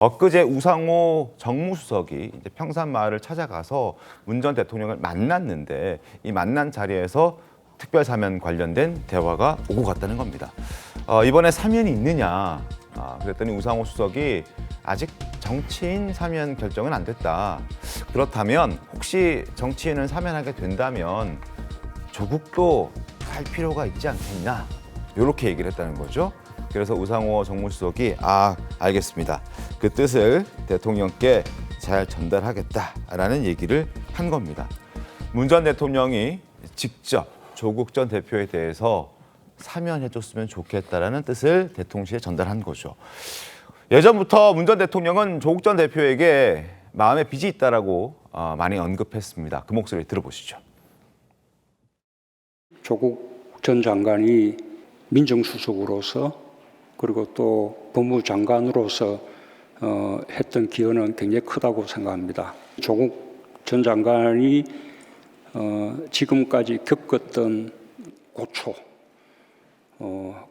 엊그제 우상호 정무수석이 이제 평산마을을 찾아가서 문 전 대통령을 만났는데 이 만난 자리에서 특별사면 관련된 대화가 오고 갔다는 겁니다. 이번에 사면이 있느냐? 그랬더니 우상호 수석이 아직 정치인 사면 결정은 안 됐다. 그렇다면 혹시 정치인을 사면하게 된다면 조국도 갈 필요가 있지 않겠냐? 이렇게 얘기를 했다는 거죠. 그래서 우상호 정무수석이 알겠습니다. 그 뜻을 대통령께 잘 전달하겠다라는 얘기를 한 겁니다. 문 전 대통령이 직접 조국 전 대표에 대해서 사면해줬으면 좋겠다라는 뜻을 대통령실에 전달한 거죠. 예전부터 문 전 대통령은 조국 전 대표에게 마음에 빚이 있다라고 많이 언급했습니다. 그 목소리 들어보시죠. 조국 전 장관이 민정수석으로서 그리고 또 법무장관으로서 했던 기여는 굉장히 크다고 생각합니다. 조국 전 장관이 지금까지 겪었던 고초,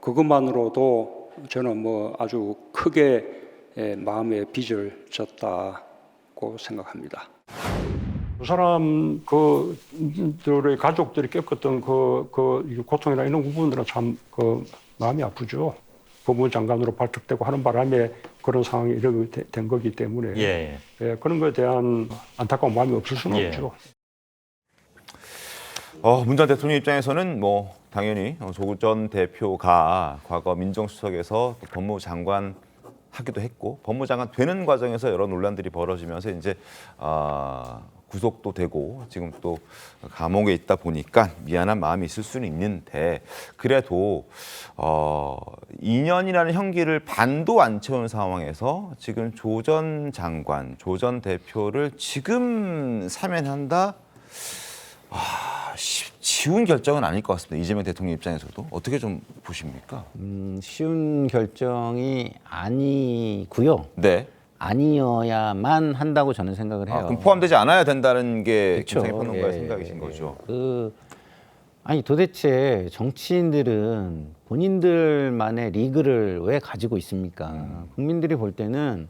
그것만으로도 저는 아주 크게 마음에 빚을 졌다고 생각합니다. 그 사람 그들의 가족들이 겪었던 그 고통이나 이런 부분들은 참 마음이 아프죠. 법무장관으로 발탁되고 하는 바람에 그런 상황이 이렇게 된 거기 때문에 그런 것에 대한 안타까운 마음이 없을 수는 없죠. 문 전 대통령 입장에서는 당연히 조국 전 대표가 과거 민정수석에서 법무장관 하기도 했고 법무장관 되는 과정에서 여러 논란들이 벌어지면서 이제 구속도 되고 지금 또 감옥에 있다 보니까 미안한 마음이 있을 수는 있는데 그래도 2년이라는 형기를 반도 안 채운 상황에서 지금 조 전 장관, 조 전 대표를 지금 사면한다? 쉬운 결정은 아닐 것 같습니다. 이재명 대통령 입장에서도 어떻게 좀 보십니까? 쉬운 결정이 아니고요. 네. 아니어야만 한다고 저는 생각을 해요. 그럼 포함되지 않아야 된다는 게 그렇죠. 김상희 생각이신 거죠. 도대체 정치인들은 본인들만의 리그를 왜 가지고 있습니까? 국민들이 볼 때는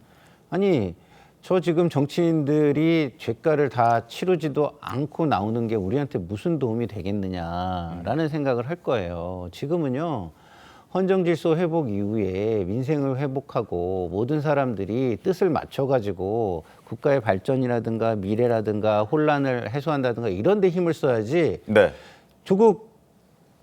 저 지금 정치인들이 죄가를 다 치르지도 않고 나오는 게 우리한테 무슨 도움이 되겠느냐라는 생각을 할 거예요. 지금은요. 헌정질서 회복 이후에 민생을 회복하고 모든 사람들이 뜻을 맞춰가지고 국가의 발전이라든가 미래라든가 혼란을 해소한다든가 이런 데 힘을 써야지. 네. 조국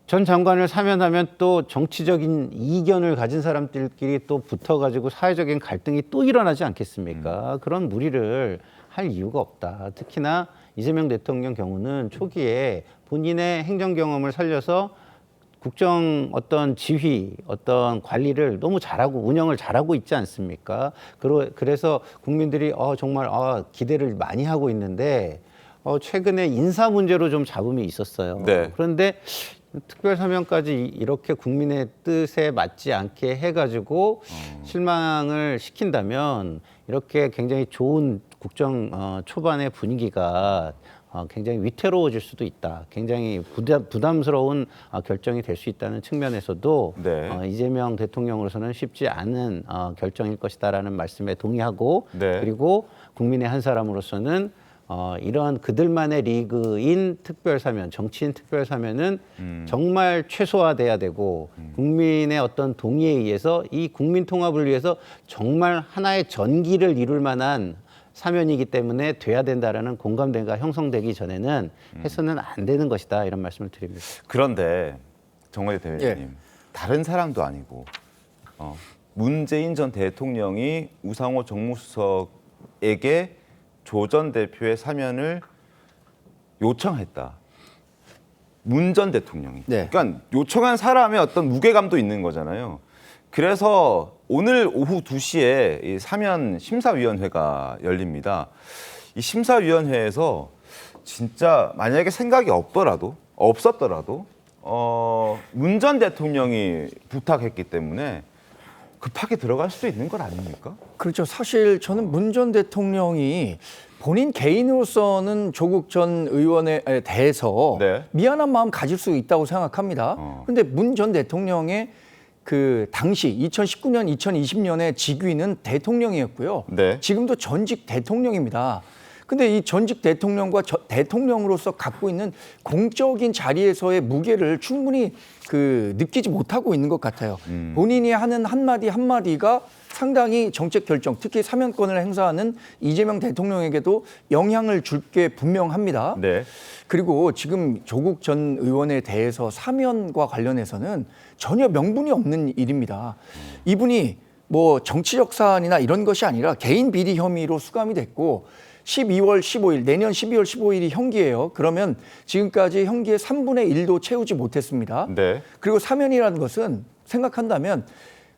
전 장관을 사면하면 또 정치적인 이견을 가진 사람들끼리 또 붙어가지고 사회적인 갈등이 또 일어나지 않겠습니까? 그런 무리를 할 이유가 없다. 특히나 이재명 대통령 경우는 초기에 본인의 행정 경험을 살려서 국정 어떤 지휘, 어떤 관리를 너무 잘하고 운영을 잘하고 있지 않습니까? 그래서 국민들이 정말 기대를 많이 하고 있는데 최근에 인사 문제로 좀 잡음이 있었어요. 네. 그런데 특별사면까지 이렇게 국민의 뜻에 맞지 않게 해가지고 실망을 시킨다면 이렇게 굉장히 좋은 국정 초반의 분위기가 굉장히 위태로워질 수도 있다. 굉장히 부담스러운 결정이 될 수 있다는 측면에서도 네. 이재명 대통령으로서는 쉽지 않은 결정일 것이다라는 말씀에 동의하고 네. 그리고 국민의 한 사람으로서는 이런 그들만의 리그인 특별사면, 정치인 특별사면은 정말 최소화돼야 되고 국민의 어떤 동의에 의해서 이 국민 통합을 위해서 정말 하나의 전기를 이룰 만한 사면이기 때문에 돼야 된다라는 공감대가 형성되기 전에는 해서는 안 되는 것이다 이런 말씀을 드립니다. 그런데 정관재 대변인님, 다른 사람도 아니고 문재인 전 대통령이 우상호 정무수석에게 조 전 대표의 사면을 요청했다. 문 전 대통령이. 네. 그러니까 요청한 사람의 어떤 무게감도 있는 거잖아요. 그래서 오늘 오후 2시에 이 사면 심사위원회가 열립니다. 이 심사위원회에서 진짜 만약에 생각이 없었더라도 문 전 대통령이 부탁했기 때문에 급하게 들어갈 수도 있는 것 아닙니까? 그렇죠. 사실 저는 문 전 대통령이 본인 개인으로서는 조국 전 의원에 대해서 네. 미안한 마음 가질 수 있다고 생각합니다. 그런데 문 전 대통령의 그 당시 2019년, 2020년에 직위는 대통령이었고요. 네. 지금도 전직 대통령입니다. 근데 이 전직 대통령과 대통령으로서 갖고 있는 공적인 자리에서의 무게를 충분히 그 느끼지 못하고 있는 것 같아요. 본인이 하는 한마디 한마디가 상당히 정책 결정, 특히 사면권을 행사하는 이재명 대통령에게도 영향을 줄 게 분명합니다. 네. 그리고 지금 조국 전 의원에 대해서 사면과 관련해서는 전혀 명분이 없는 일입니다. 이분이 뭐 정치적 사안이나 이런 것이 아니라 개인 비리 혐의로 수감이 됐고 12월 15일, 내년 12월 15일이 형기예요. 그러면 지금까지 형기의 3분의 1도 채우지 못했습니다. 네. 그리고 사면이라는 것은 생각한다면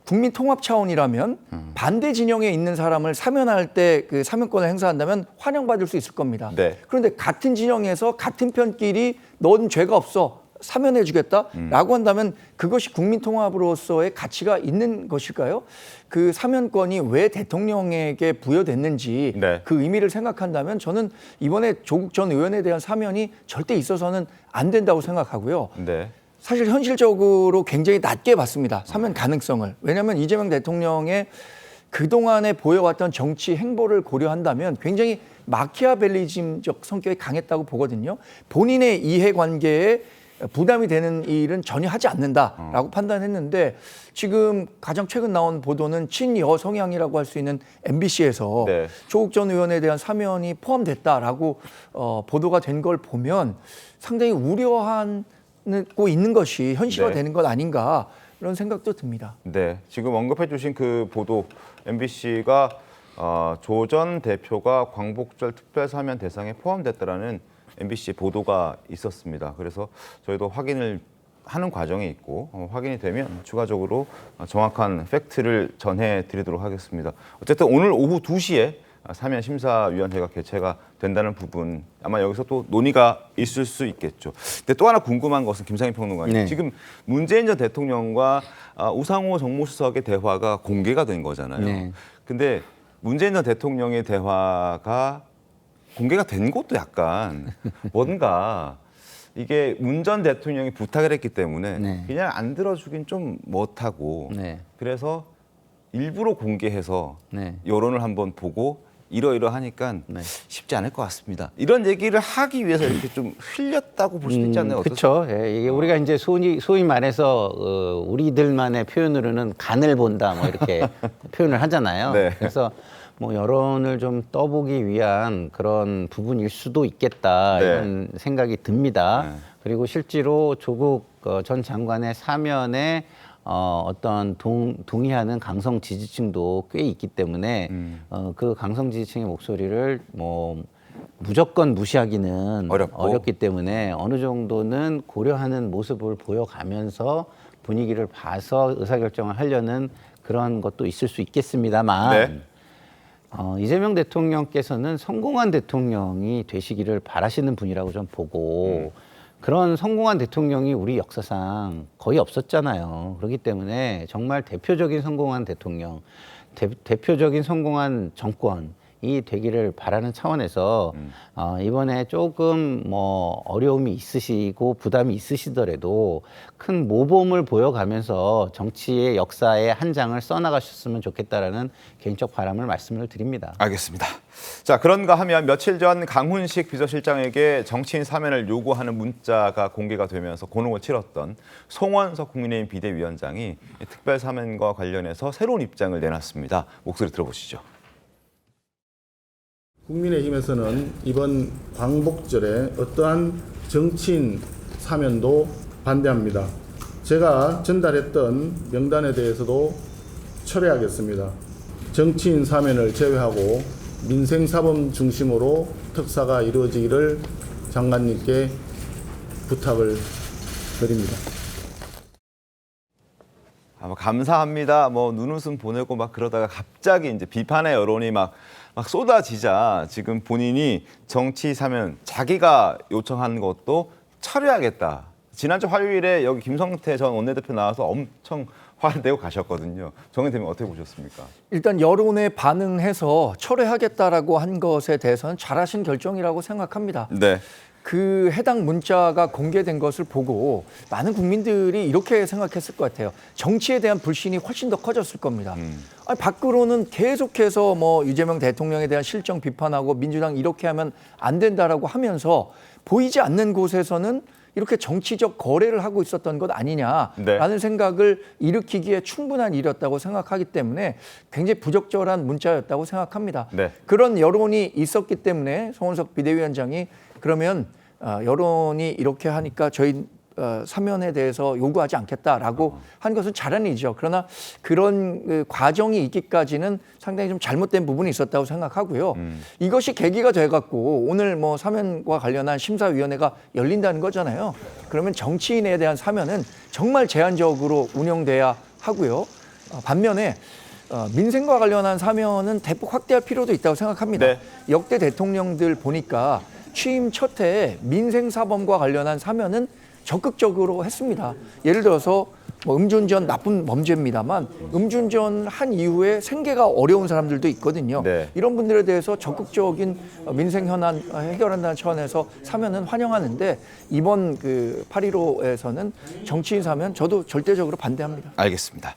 국민 통합 차원이라면 반대 진영에 있는 사람을 사면할 때 그 사면권을 행사한다면 환영받을 수 있을 겁니다. 네. 그런데 같은 진영에서 같은 편끼리 넌 죄가 없어 사면해 주겠다라고 한다면 그것이 국민 통합으로서의 가치가 있는 것일까요? 그 사면권이 왜 대통령에게 부여됐는지 네. 그 의미를 생각한다면 저는 이번에 조국 전 의원에 대한 사면이 절대 있어서는 안 된다고 생각하고요. 네. 사실 현실적으로 굉장히 낮게 봤습니다. 사면 가능성을. 왜냐하면 이재명 대통령의 그동안에 보여왔던 정치 행보를 고려한다면 굉장히 마키아벨리즘적 성격이 강했다고 보거든요. 본인의 이해관계에 부담이 되는 일은 전혀 하지 않는다라고 판단했는데 지금 가장 최근 나온 보도는 친여 성향이라고 할 수 있는 MBC에서 네. 조국 전 의원에 대한 사면이 포함됐다라고 보도가 된 걸 보면 상당히 우려하고 있는 것이 현실화되는 것 아닌가 이런 생각도 듭니다. 네, 지금 언급해 주신 그 보도 MBC가 조 전 대표가 광복절 특별사면 대상에 포함됐다라는 MBC 보도가 있었습니다. 그래서 저희도 확인을 하는 과정에 있고 확인이 되면 추가적으로 정확한 팩트를 전해드리도록 하겠습니다. 어쨌든 오늘 오후 2시에 사면심사위원회가 개최가 된다는 부분 아마 여기서 또 논의가 있을 수 있겠죠. 근데 또 하나 궁금한 것은 김상희 평론가님 네. 지금 문재인 전 대통령과 우상호 정무수석의 대화가 공개가 된 거잖아요. 네. 근데 문재인 전 대통령의 대화가 공개가 된 것도 약간 뭔가 이게 문 전 대통령이 부탁을 했기 때문에 네. 그냥 안 들어주긴 좀 못하고 네. 그래서 일부러 공개해서 네. 여론을 한번 보고 이러이러하니까 네. 쉽지 않을 것 같습니다. 이런 얘기를 하기 위해서 이렇게 좀 흘렸다고 볼 수도 있지 않나요? 그렇죠. 예, 이게 우리가 이제 소위 말해서 우리들만의 표현으로는 간을 본다 뭐 이렇게 표현을 하잖아요. 네. 그래서 뭐 여론을 좀 떠보기 위한 그런 부분일 수도 있겠다 네. 이런 생각이 듭니다. 네. 그리고 실제로 조국 전 장관의 사면에 어떤 동의하는 강성 지지층도 꽤 있기 때문에 그 강성 지지층의 목소리를 뭐 무조건 무시하기는 어렵고. 어렵기 때문에 어느 정도는 고려하는 모습을 보여가면서 분위기를 봐서 의사결정을 하려는 그런 것도 있을 수 있겠습니다만 네. 이재명 대통령께서는 성공한 대통령이 되시기를 바라시는 분이라고 좀 보고 그런 성공한 대통령이 우리 역사상 거의 없었잖아요. 그렇기 때문에 정말 대표적인 성공한 대통령, 대표적인 성공한 정권이 되기를 바라는 차원에서 이번에 조금 뭐 어려움이 있으시고 부담이 있으시더라도 큰 모범을 보여가면서 정치의 역사의 한 장을 써나가셨으면 좋겠다라는 개인적 바람을 말씀을 드립니다. 알겠습니다. 자, 그런가 하면 며칠 전 강훈식 비서실장에게 정치인 사면을 요구하는 문자가 공개가 되면서 곤혹을 치렀던 송원석 국민의힘 비대위원장이 특별 사면과 관련해서 새로운 입장을 내놨습니다. 목소리 들어보시죠. 국민의힘에서는 이번 광복절에 어떠한 정치인 사면도 반대합니다. 제가 전달했던 명단에 대해서도 철회하겠습니다. 정치인 사면을 제외하고 민생사범 중심으로 특사가 이루어지기를 장관님께 부탁을 드립니다. 감사합니다. 뭐 눈웃음 보내고 막 그러다가 갑자기 이제 비판의 여론이 막 쏟아지자 지금 본인이 정치 사면 자기가 요청한 것도 철회하겠다. 지난주 화요일에 여기 김성태 전 원내대표 나와서 엄청 화를 내고 가셨거든요. 정의대면 어떻게 보셨습니까? 일단 여론에 반응해서 철회하겠다라고 한 것에 대해서는 잘하신 결정이라고 생각합니다. 네. 그 해당 문자가 공개된 것을 보고 많은 국민들이 이렇게 생각했을 것 같아요. 정치에 대한 불신이 훨씬 더 커졌을 겁니다. 아니, 밖으로는 계속해서 뭐 이재명 대통령에 대한 실정 비판하고 민주당 이렇게 하면 안 된다라고 하면서 보이지 않는 곳에서는 이렇게 정치적 거래를 하고 있었던 것 아니냐라는 네. 생각을 일으키기에 충분한 일이었다고 생각하기 때문에 굉장히 부적절한 문자였다고 생각합니다. 네. 그런 여론이 있었기 때문에 송원석 비대위원장이 그러면 여론이 이렇게 하니까 저희 사면에 대해서 요구하지 않겠다라고 한 것은 잘한 일이죠. 그러나 그런 그 과정이 있기까지는 상당히 좀 잘못된 부분이 있었다고 생각하고요. 이것이 계기가 돼갖고 오늘 뭐 사면과 관련한 심사위원회가 열린다는 거잖아요. 그러면 정치인에 대한 사면은 정말 제한적으로 운영돼야 하고요. 반면에 민생과 관련한 사면은 대폭 확대할 필요도 있다고 생각합니다. 네. 역대 대통령들 보니까 취임 첫 해에 민생사범과 관련한 사면은 적극적으로 했습니다. 예를 들어서 뭐 음주운전 나쁜 범죄입니다만 음주운전 한 이후에 생계가 어려운 사람들도 있거든요. 네. 이런 분들에 대해서 적극적인 민생 현안 해결한다는 차원에서 사면은 환영하는데 이번 그 8.15에서는 정치인 사면 저도 절대적으로 반대합니다. 알겠습니다.